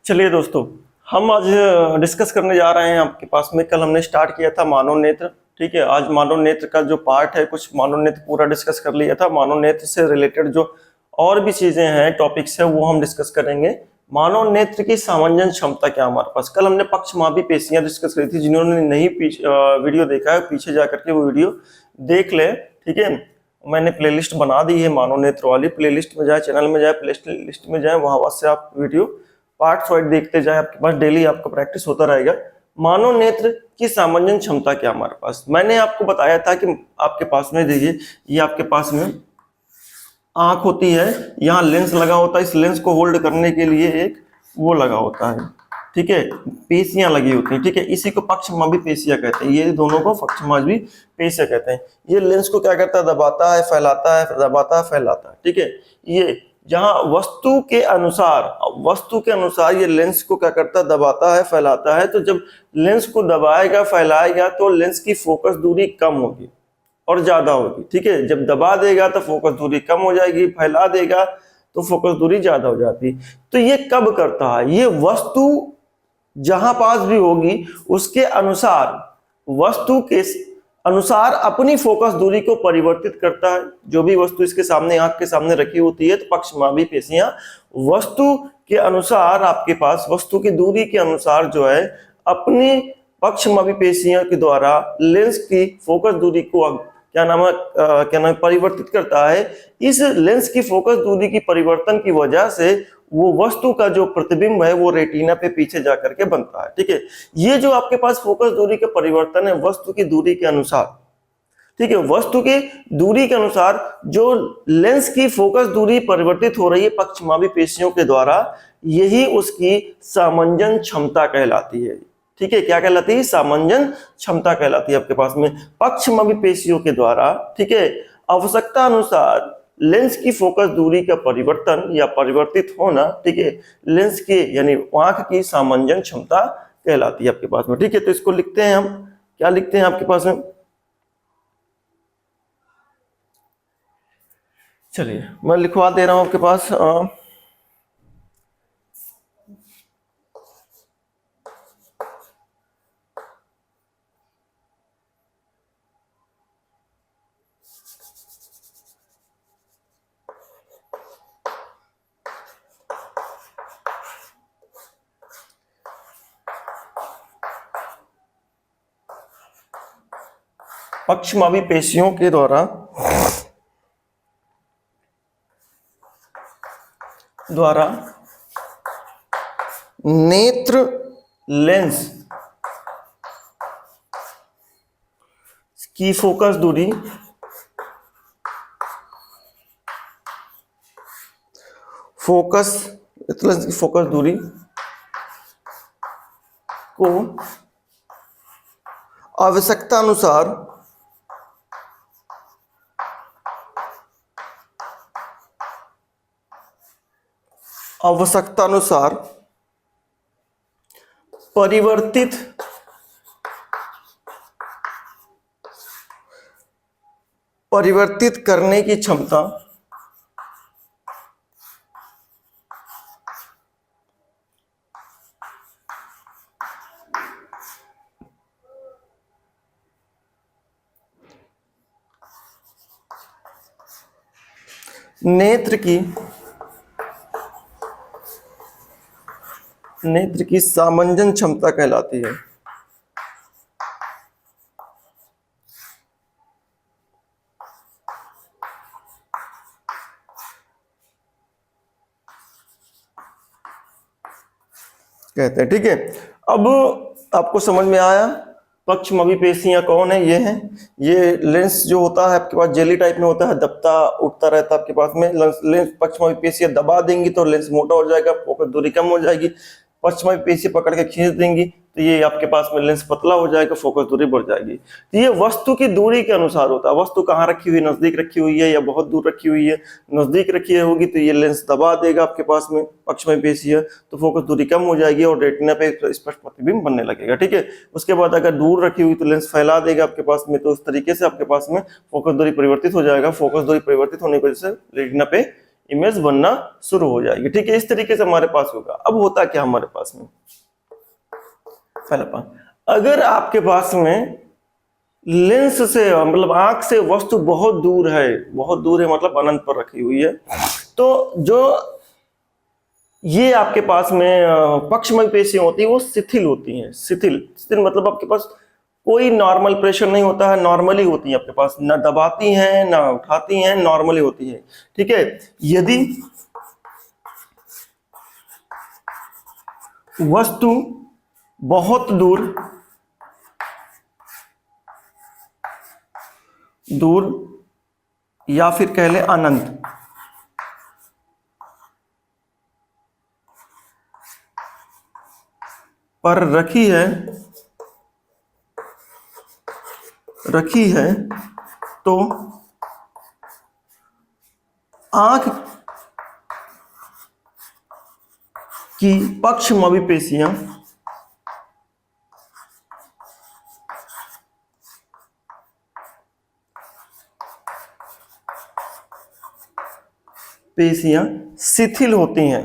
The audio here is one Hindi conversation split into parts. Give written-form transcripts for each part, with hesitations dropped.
चलिए दोस्तों, हम आज डिस्कस करने जा रहे हैं आपके पास में। कल हमने स्टार्ट किया था मानव नेत्र। ठीक है, आज मानव नेत्र का जो पार्ट है, कुछ मानव नेत्र पूरा डिस्कस कर लिया था। मानव नेत्र से रिलेटेड जो और भी चीजें हैं, टॉपिक्स है, वो हम डिस्कस करेंगे। मानव नेत्र की सामंजन क्षमता क्या हमारे पास। कल हमने पक्षमापी पेशियां डिस्कस करी थी। जिन्होंने नहीं वीडियो देखा है, पीछे जाकर के वो वीडियो देख ले। ठीक है, मैंने प्लेलिस्ट बना दी है मानव नेत्र वाली। प्लेलिस्ट में जाए, चैनल में जाए, प्लेलिस्ट में जाए, वहां से आप वीडियो पार्ट वाइज देखते जाए। आपके पास डेली आपका प्रैक्टिस होता रहेगा। मानव नेत्र की सामंजन क्षमता क्या हमारे पास। मैंने आपको बताया था कि आपके पास में देखिए, ये आपके पास में आंख होती है, यहाँ लेंस लगा होता है। इस लेंस को होल्ड करने के लिए एक वो लगा होता है। ठीक है, पेशियां लगी होती हैं। ठीक है, इसी को पक्षमापी पेशियां कहते हैं। ये दोनों को पक्षमापी पेशियां कहते हैं। ये लेंस को क्या करता है, दबाता है, फैलाता है, दबाता है, फैलाता है। ठीक है, ये जहां वस्तु के अनुसार ये लेंस को क्या करता है, दबाता है, फैलाता है। तो जब लेंस को दबाएगा, फैलाएगा, तो लेंस की फोकस दूरी कम होगी और ज्यादा होगी। ठीक है, जब दबा देगा तो फोकस दूरी कम हो जाएगी, फैला देगा तो फोकस दूरी ज्यादा हो जाती। तो ये कब करता है, ये वस्तु जहां पास भी होगी उसके अनुसार, वस्तु के अनुसार अपनी फोकस दूरी को परिवर्तित करता है। जो भी वस्तु इसके सामने, आंख के सामने रखी होती है, तो पक्षमापी पेशियां वस्तु के अनुसार, आपके पास वस्तु की दूरी के अनुसार जो है, अपनी पक्षमापी पेशियों के द्वारा लेंस की फोकस दूरी को क्या नाम है परिवर्तित करता है। इस लेंस की फोकस दूरी की परिवर्तन की वजह से वो वस्तु का जो प्रतिबिंब है वो रेटिना पे पीछे जाकर के बनता है। ठीक है, ये जो आपके पास फोकस दूरी का परिवर्तन है वस्तु की दूरी के अनुसार। ठीक है, वस्तु की दूरी के अनुसार जो लेंस की फोकस दूरी परिवर्तित हो रही है पक्षमापी पेशियों के द्वारा, यही उसकी सामंजन क्षमता कहलाती है। ठीक है, क्या कहलाती है, सामंजन क्षमता कहलाती है आपके पास में पक्षमापी पेशियों के द्वारा। ठीक है, आवश्यकता अनुसार लेंस की फोकस दूरी का परिवर्तन या परिवर्तित होना, ठीक है, लेंस की यानी आंख की सामंजन क्षमता कहलाती है आपके पास में। ठीक है, तो इसको लिखते हैं हम, क्या लिखते हैं आपके पास में, चलिए मैं लिखवा दे रहा हूं आपके पास। पक्षमापी पेशियों के द्वारा नेत्र लेंस की फोकस दूरी को आवश्यकता अनुसार परिवर्तित करने की क्षमता नेत्र की सामंजन क्षमता कहलाती है। कहते हैं। ठीक है, अब आपको समझ में आया पक्षमापी पेशियां कौन है। ये हैं, ये लेंस जो होता है आपके पास जेली टाइप में होता है, दबता उठता रहता है आपके पास में। लेंस पक्षमापी पेशियां दबा देंगी तो लेंस मोटा हो जाएगा, फोकस दूरी कम हो जाएगी। पक्षमापी पेशी पकड़ के खींच देंगी तो ये आपके पास में लेंस पतला हो जाएगा, फोकस दूरी बढ़ जाएगी। तो ये वस्तु की दूरी के अनुसार होता है। वस्तु कहाँ रखी हुई, नजदीक रखी हुई है या बहुत दूर रखी हुई है। नजदीक रखी होगी तो ये लेंस दबा देगा आपके पास में, पक्षमापी पेशी है तो फोकस दूरी कम हो जाएगी और रेटिना पे स्पष्ट प्रतिबिंब बनने लगेगा। ठीक है, उसके बाद अगर दूर रखी हुई तो लेंस फैला देगा आपके पास में, तो उस तरीके से आपके पास में फोकस दूरी परिवर्तित हो जाएगा। फोकस दूरी परिवर्तित होने की वजह से रेटिना पे इमेज बनना शुरू हो जाएगी। ठीक है, इस तरीके से हमारे पास होगा। अब होता क्या हमारे पास में, पहला पॉइंट, अगर आपके पास में लेंस से मतलब आंख से वस्तु बहुत दूर है, बहुत दूर है मतलब अनंत पर रखी हुई है, तो जो ये आपके पास में पक्षमय पेशियां होती है वो शिथिल होती हैं। शिथिल शिथिल मतलब आपके पास कोई नॉर्मल प्रेशर नहीं होता है, नॉर्मली होती है आपके पास, ना दबाती हैं ना उठाती हैं, नॉर्मली होती है। ठीक है, यदि वस्तु बहुत दूर दूर या फिर कह ले अनंत पर रखी है तो आंख की पक्षमयी पेशियां शिथिल होती हैं।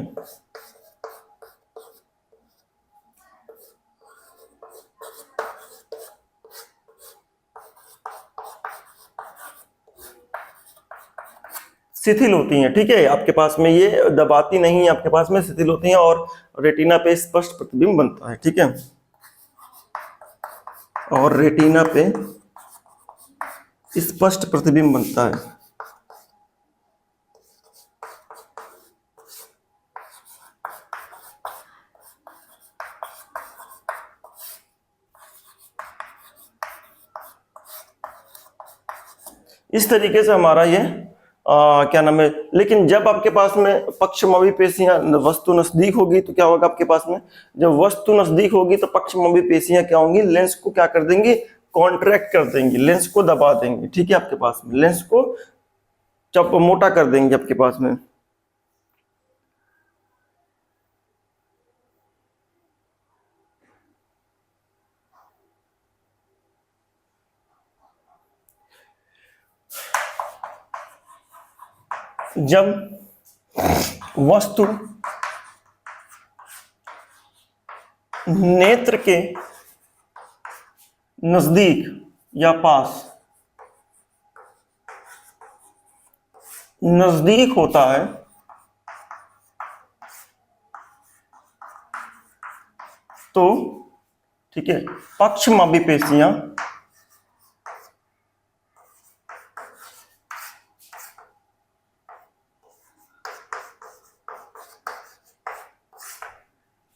शिथिल होती हैं। ठीक है, आपके पास में ये दबाती नहीं है, आपके पास में शिथिल होती हैं और रेटिना पे स्पष्ट प्रतिबिंब बनता है। ठीक है, और रेटिना पे स्पष्ट प्रतिबिंब बनता है। इस तरीके से हमारा ये क्या नाम है, लेकिन जब आपके पास में पक्षमयी पेशियां वस्तु नजदीक होगी तो क्या होगा आपके पास में, जब वस्तु नजदीक होगी तो पक्षमयी पेशियां क्या होंगी, लेंस को क्या कर देंगी, कॉन्ट्रैक्ट कर देंगी, लेंस को दबा देंगे। ठीक है, आपके पास में लेंस को जब मोटा कर देंगे आपके पास में। जब वस्तु नेत्र के नजदीक या पास नजदीक होता है तो ठीक है, पक्षमयी पेशियां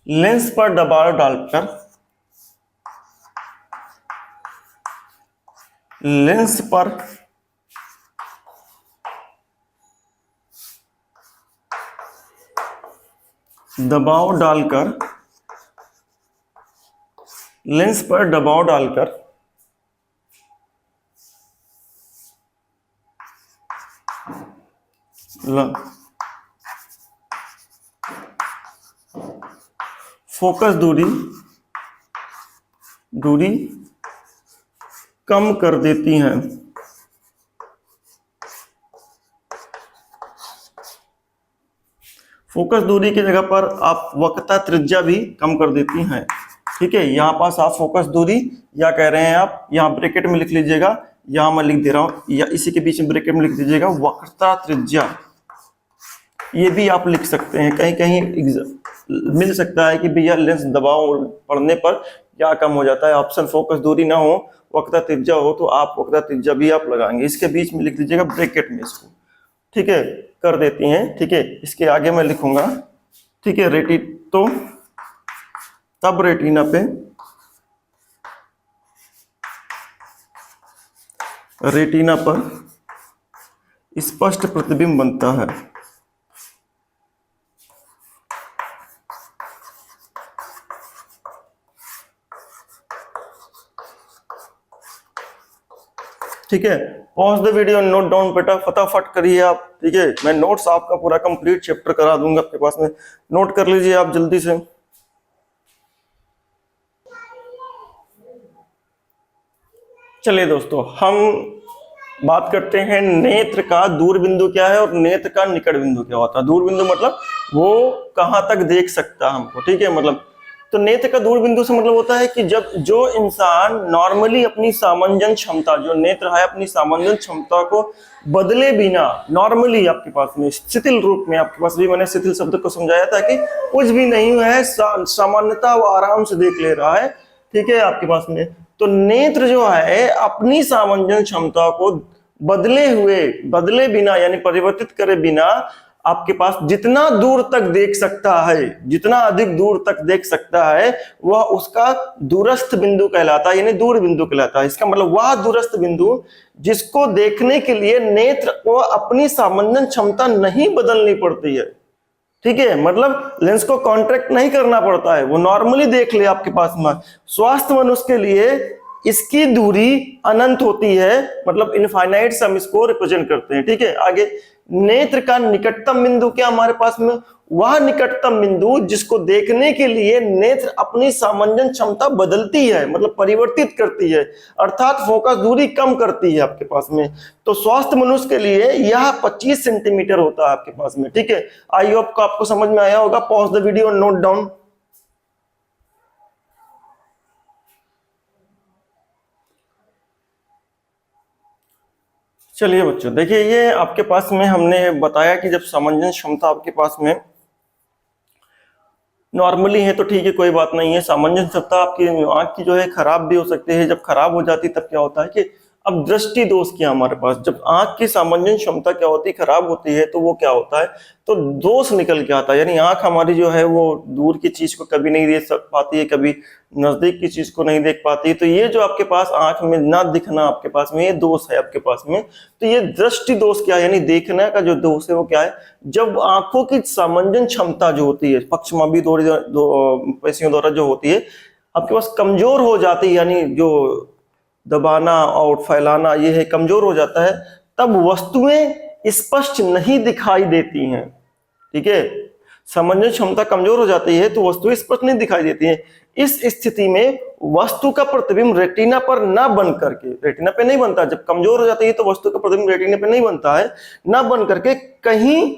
लेंस पर दबाव डालकर लेंस पर दबाव डालकर लेंस पर दबाव डालकर फोकस दूरी कम कर देती हैं। फोकस दूरी की जगह पर आप वक्रता त्रिज्या भी कम कर देती हैं। ठीक है, यहां पास आप फोकस दूरी या कह रहे हैं आप यहां ब्रैकेट में लिख लीजिएगा, यहां मैं लिख दे रहा हूं या इसी के बीच में ब्रैकेट में लिख दीजिएगा वक्रता त्रिज्या। ये भी आप लिख सकते हैं, कहीं कहीं मिल सकता है कि भैया लेंस दबाव पड़ने पर क्या कम हो जाता है, ऑप्शन फोकस दूरी ना हो वक्रता त्रिज्या हो तो आप वक्रता त्रिज्या भी आप लगाएंगे। इसके बीच में लिख दीजिएगा ब्रैकेट में इसको। ठीक है, कर देती हैं। ठीक है, इसके आगे मैं लिखूंगा। ठीक है, तो तब रेटिना पे रेटिना पर स्पष्ट प्रतिबिंब बनता है। ठीक है, pause the video, note down बेटा, फटाफट करिए आप। ठीक है, मैं नोट्स आपका पूरा कंप्लीट चैप्टर करा दूंगा आपके पास में, नोट कर लीजिए आप जल्दी से। चलिए दोस्तों, हम बात करते हैं नेत्र का दूर बिंदु क्या है और नेत्र का निकट बिंदु क्या होता है। दूर बिंदु मतलब वो कहाँ तक देख सकता है हमको, ठीक है। मतलब तो नेत्र का दूर बिंदु से मतलब होता है कि जब जो इंसान नॉर्मली अपनी सामंजन क्षमता, जो नेत्र है अपनी सामंजन क्षमता को बदले बिना नॉर्मली आपके पास में शिथिल रूप में, आपके पास भी मैंने शिथिल शब्द को समझाया था कि कुछ भी नहीं है, सामान्यता वो आराम से देख ले रहा है, ठीक है आपके पास में। तो नेत्र जो है अपनी सामंजन क्षमता को बदले बिना यानी परिवर्तित करे बिना आपके पास जितना दूर तक देख सकता है, जितना अधिक दूर तक देख सकता है, वह उसका दूरस्थ बिंदु कहलाता है, यानी दूर बिंदु कहलाता है। इसका मतलब वह दूरस्थ बिंदु जिसको देखने के लिए नेत्र को अपनी सामंजन क्षमता नहीं बदलनी पड़ती है, ठीक है। मतलब लेंस को कॉन्ट्रैक्ट नहीं करना पड़ता है, वो नॉर्मली देख ले आपके पास में। स्वस्थ मनुष्य के लिए इसकी दूरी अनंत होती है, मतलब इनफाइनाइट से हम इसको रिप्रेजेंट करते हैं, ठीक है। आगे नेत्र का निकटतम बिंदु क्या हमारे पास में, वह निकटतम बिंदु जिसको देखने के लिए नेत्र अपनी सामंजन क्षमता बदलती है, मतलब परिवर्तित करती है, अर्थात फोकस दूरी कम करती है आपके पास में। तो स्वस्थ मनुष्य के लिए यह 25 सेंटीमीटर होता है आपके पास में, ठीक है। आई होप आपको समझ में आया होगा। पॉज द वीडियो और नोट डाउन। चलिए बच्चों देखिए, ये आपके पास में हमने बताया कि जब सामंजन क्षमता आपके पास में नॉर्मली है तो ठीक है, कोई बात नहीं है। सामंजन क्षमता आपकी आंख की जो है खराब भी हो सकती है। जब खराब हो जाती तब क्या होता है कि अब दृष्टि दोष क्या हमारे पास, जब आंख की सामंजन क्षमता क्या होती है, खराब होती है, तो वो क्या होता है, तो दोष निकल के आता है। यानी आंख हमारी जो है वो दूर की चीज को कभी नहीं देख पाती है, कभी नजदीक की चीज को नहीं देख पाती है। तो ये जो आपके पास आंख में ना दिखना आपके पास में ये दोष है आपके पास में। तो ये दृष्टि दोष क्या है, यानी देखने का जो दोष है वो क्या है, जब आंखों की सामंजन क्षमता जो होती है पक्षमाभी पेशियों द्वारा जो होती है आपके पास कमजोर हो जाती है, यानी जो दबाना और फैलाना ये है कमजोर हो जाता है, तब वस्तुएं स्पष्ट नहीं दिखाई देती हैं, ठीक है। सामंजन क्षमता कमजोर हो जाती है तो वस्तुएं स्पष्ट नहीं दिखाई देती हैं। इस स्थिति में वस्तु का प्रतिबिंब रेटिना पर ना बन करके, रेटिना पे नहीं बनता, जब कमजोर हो जाती है तो वस्तु का प्रतिबिंब रेटिना पे नहीं बनता है, ना बन करके कहीं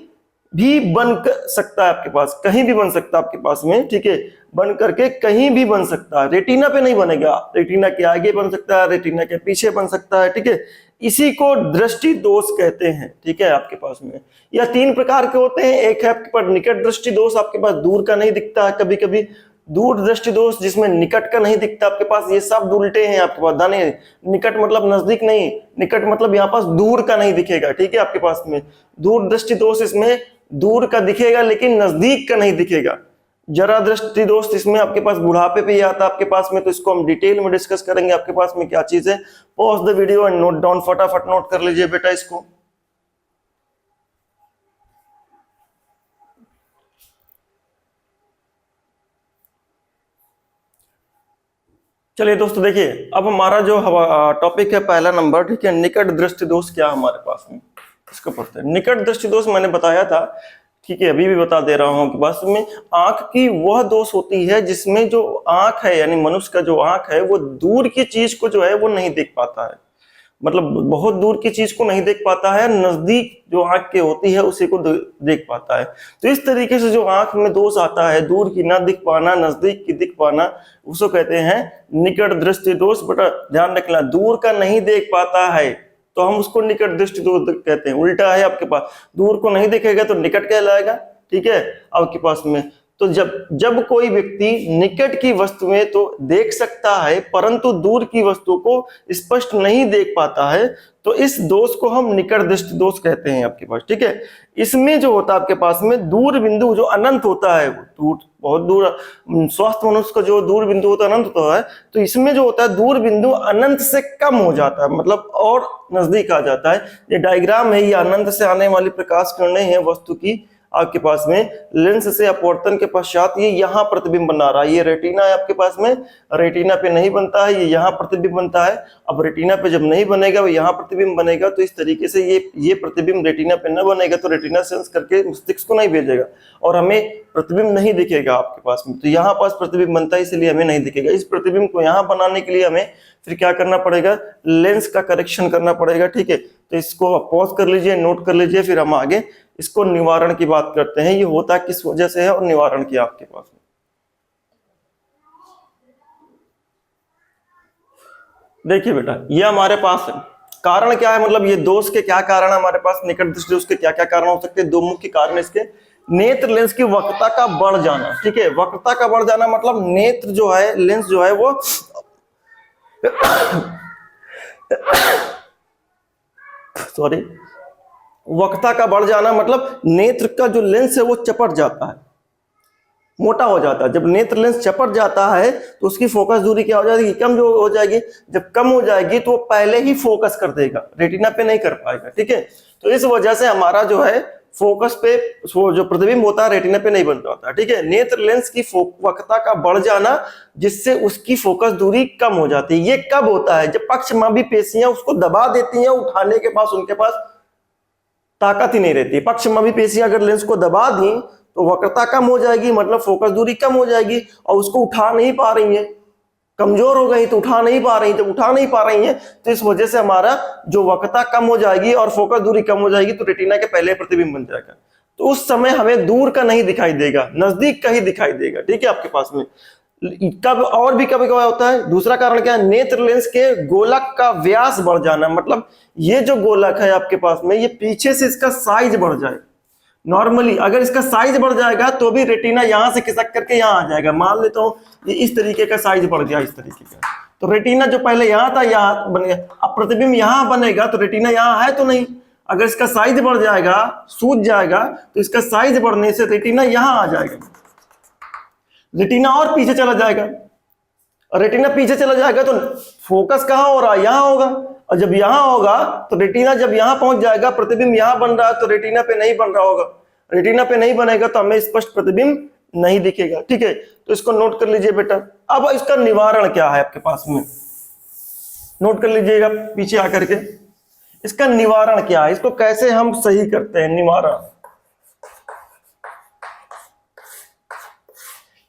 भी बन सकता है आपके पास, कहीं भी बन सकता है आपके पास में, ठीक है। बन करके कहीं भी बन सकता है, रेटिना पे नहीं बनेगा, रेटिना के आगे बन सकता है, रेटिना के पीछे बन सकता है, ठीक है। इसी को दृष्टि दोष कहते हैं, ठीक है। आपके पास में यह 3 प्रकार के होते हैं। एक है आपके पास निकट दृष्टि दोष, आपके पास दूर का नहीं दिखता है कभी कभी। दूर दृष्टि दोष जिसमें निकट का नहीं दिखता आपके पास, ये सब उल्टे हैं आपके पास, दाने। निकट मतलब नजदीक नहीं, निकट मतलब यहाँ पास दूर का नहीं दिखेगा, ठीक है। आपके पास में दूर दृष्टि दोष, इसमें दूर का दिखेगा लेकिन नजदीक का नहीं दिखेगा। जरा दृष्टि दोष इसमें आपके पास बुढ़ापे पे ही आता है आपके पास में, तो इसको हम डिटेल में डिस्कस करेंगे आपके पास में क्या चीज है। Pause the video and note down, फटाफट नोट कर लीजिए बेटा इसको। चलिए दोस्तों देखिए, अब हमारा जो टॉपिक है पहला नंबर, ठीक है, निकट दृष्टि दोष क्या हमारे पास में, इसको पढ़ते हैं। निकट दृष्टि दोष मैंने बताया था, ठीक है, अभी भी बता दे रहा हूं कि बस में आंख की वह दोष होती है जिसमें जो आंख है यानी मनुष्य का जो आंख है वो दूर की चीज को जो है वो नहीं देख पाता है, मतलब बहुत दूर की चीज को नहीं देख पाता है, नजदीक जो आंख के होती है उसी को देख पाता है। तो इस तरीके से जो आंख में दोष आता है, दूर की ना दिख पाना, नजदीक की दिख पाना, उसको कहते हैं निकट दृष्टि दोष। बेटा ध्यान रखना, दूर का नहीं देख पाता है तो हम उसको निकट दृष्टि दोष कहते हैं। उल्टा है आपके पास, दूर को नहीं देखेगा तो निकट कहलाएगा, ठीक है आपके पास में। तो जब कोई व्यक्ति निकट की वस्तुएं तो देख सकता है परंतु दूर की वस्तु को स्पष्ट नहीं देख पाता है, तो इस दोष को हम निकट दृष्टि दोष कहते हैं आपके पास, ठीक है। इसमें जो होता है आपके पास में दूर बिंदु जो अनंत होता है, दूर बहुत दूर, स्वस्थ मनुष्य का जो दूर बिंदु होता है अनंत होता है, तो इसमें जो होता है दूर बिंदु अनंत से कम हो जाता है, मतलब और नजदीक आ जाता है। ये डायग्राम है, ये अनंत से आने वाली प्रकाश किरणें हैं वस्तु की आपके पास में, लेंस से अपवर्तन के पश्चात ये यहाँ प्रतिबिंब बना रहा है। ये रेटिना है आपके पास में, रेटिना पे नहीं बनता है, ये यहाँ प्रतिबिंब बनता है। अब रेटिना पे जब नहीं बनेगा वो यहाँ प्रतिबिंब बनेगा, तो इस तरीके से ये प्रतिबिंब रेटिना पे न बनेगा तो रेटिना सेंस करके मस्तिष्क को नहीं भेजेगा और हमें प्रतिबिंब नहीं दिखेगा आपके पास में। तो यहाँ पास प्रतिबिंब बनता है इसलिए हमें नहीं दिखेगा। इस प्रतिबिंब को यहाँ बनाने के लिए हमें फिर क्या करना पड़ेगा, लेंस का करेक्शन करना पड़ेगा। ठीक है, तो इसको पॉज कर लीजिए, नोट कर लीजिए, फिर हम आगे इसको निवारण की बात करते हैं। ये होता किस वजह से है और निवारण क्या आपके पास में। देखिए बेटा, ये हमारे पास है कारण क्या है, मतलब ये दोष के क्या कारण है हमारे पास, निकट दृष्टि दोष के क्या क्या कारण हो सकते हैं। दो मुख्य कारण इसके, नेत्र लेंस की वक्रता का बढ़ जाना। ठीक है, वक्रता का बढ़ जाना मतलब नेत्र जो है, लेंस जो है वो सॉरी, वक्रता का बढ़ जाना मतलब नेत्र का जो लेंस है वो चपट जाता है, मोटा हो जाता है। जब नेत्र लेंस चपट जाता है तो उसकी फोकस दूरी क्या हो जाएगी, कम जो हो जाएगी। जब कम हो जाएगी तो वो पहले ही फोकस कर देगा, रेटिना पे नहीं कर पाएगा। ठीक है, तो इस वजह से हमारा जो है फोकस पे जो प्रतिबिंब होता है रेटिना पे नहीं बन पाता। ठीक है, नेत्र लेंस की वक्रता का बढ़ जाना जिससे उसकी फोकस दूरी कम हो जाती है। ये कब होता है, जब पक्षमापी पेशियां उसको दबा देती हैं, उठाने के पास उनके पास ताकत ही नहीं रहती। पक्षमापी पेशियां अगर लेंस को दबा दी तो वक्रता कम हो जाएगी, मतलब फोकस दूरी कम हो जाएगी, और उसको उठा नहीं पा रही है, कमजोर हो गई तो उठा नहीं पा रही। जब उठा नहीं पा रही है तो इस वजह से हमारा जो वक्रता कम हो जाएगी और फोकस दूरी कम हो जाएगी, तो रेटिना के पहले प्रतिबिंब बन जाएगा। तो उस समय हमें दूर का नहीं दिखाई देगा, नजदीक का ही दिखाई देगा। ठीक है, आपके पास में कब और भी कभी कभी होता है। दूसरा कारण क्या है, नेत्र लेंस के गोलक का व्यास बढ़ जाना, मतलब ये जो गोलक है आपके पास में, ये पीछे से इसका साइज बढ़ जाए। नॉर्मली अगर इसका साइज बढ़ जाएगा तो भी रेटिना यहां से खिसक करके यहां आ जाएगा। मान लेता हूं ये इस तरीके का साइज बढ़ गया, इस तरीके का, तो रेटिना जो पहले यहां था यहां बन गया। अब प्रतिबिंब यहां बनेगा तो रेटिना यहां है तो नहीं। अगर इसका साइज बढ़ जाएगा, सूज जाएगा, तो इसका साइज बढ़ने से रेटिना यहां आ जाएगा, रेटिना और पीछे चला जाएगा। और रेटिना पीछे चला जाएगा तो फोकस कहां हो रहा है, यहां होगा। और जब यहां होगा तो रेटिना जब यहां पहुंच जाएगा, प्रतिबिंब यहां बन रहा है तो रेटिना पे नहीं बन रहा होगा। रेटिना पे नहीं बनेगा तो हमें स्पष्ट प्रतिबिंब नहीं दिखेगा। ठीक है, तो इसको नोट कर लीजिए बेटा। अब इसका निवारण क्या है आपके पास में, नोट कर लीजिएगा पीछे आकर के। इसका निवारण क्या है, इसको कैसे हम सही करते हैं।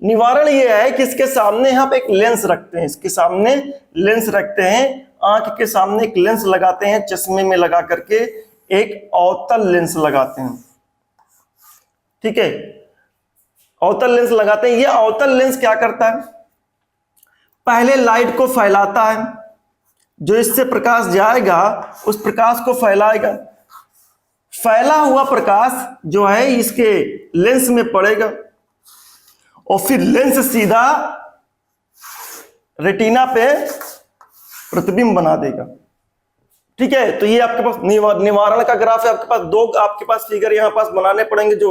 निवारण ये है कि इसके सामने हम एक लेंस रखते हैं, इसके सामने लेंस रखते हैं, आंख के सामने एक लेंस लगाते हैं, चश्मे में लगा करके एक अवतल लेंस लगाते हैं। ठीक है, अवतल लेंस लगाते हैं। ये अवतल लेंस क्या करता है, पहले लाइट को फैलाता है, जो इससे प्रकाश जाएगा उस प्रकाश को फैलाएगा। फैला हुआ प्रकाश जो है इसके लेंस में पड़ेगा और फिर लेंस सीधा रेटिना पे प्रतिबिंब बना देगा। ठीक है, तो ये आपके पास निवारण का ग्राफ है। आपके पास दो आपके पास फिगर यहां पास बनाने पड़ेंगे, जो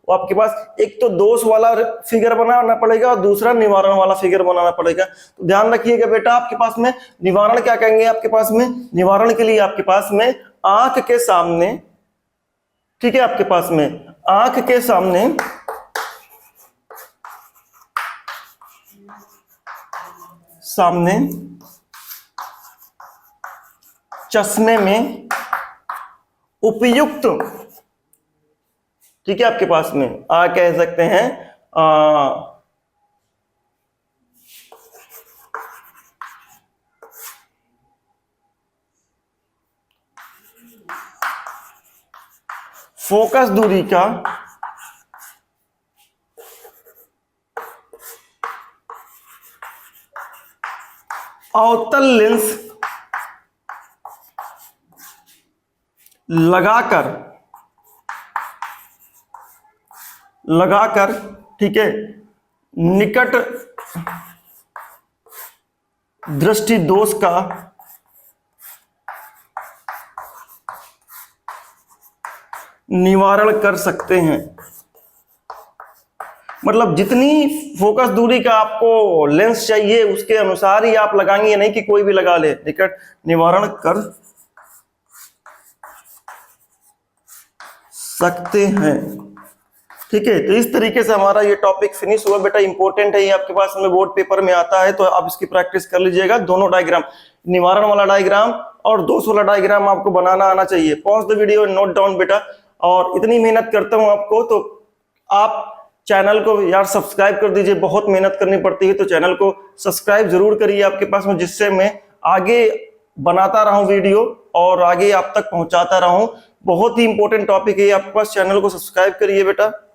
वो आपके पास एक तो दोष वाला फिगर बनाना पड़ेगा और दूसरा निवारण वाला फिगर बनाना पड़ेगा। तो ध्यान रखिएगा बेटा, आपके पास में निवारण क्या कहेंगे, आपके पास में निवारण के लिए आपके पास में आंख के सामने, ठीक है, आपके पास में आंख के सामने चश्मे में उपयुक्त, ठीक है, आपके पास में कह सकते हैं फोकस दूरी का अवतल लेंस लगाकर ठीक है, निकट दृष्टि दोष का निवारण कर सकते हैं। मतलब जितनी फोकस दूरी का आपको लेंस चाहिए उसके अनुसार ही आप लगाएंगे, नहीं कि कोई भी लगा ले, निकट निवारण कर सकते हैं। ठीक है, तो इस तरीके से हमारा ये टॉपिक फिनिश हुआ बेटा। इंपॉर्टेंट है ये, आपके पास में बोर्ड पेपर में आता है, तो आप इसकी प्रैक्टिस कर लीजिएगा। दोनों डायग्राम, निवारण वाला डायग्राम और दोष वाला डायग्राम आपको बनाना आना चाहिए। Pause the video, note down बेटा। और इतनी मेहनत करता हूं आपको, तो आप चैनल को यार सब्सक्राइब कर दीजिए, बहुत मेहनत करनी पड़ती है, तो चैनल को सब्सक्राइब जरूर करिए आपके पास में, जिससे मैं आगे बनाता रहूं वीडियो और आगे आप तक पहुंचाता रहूं। बहुत ही इंपॉर्टेंट टॉपिक है आपके पास। चैनल को सब्सक्राइब करिए बेटा।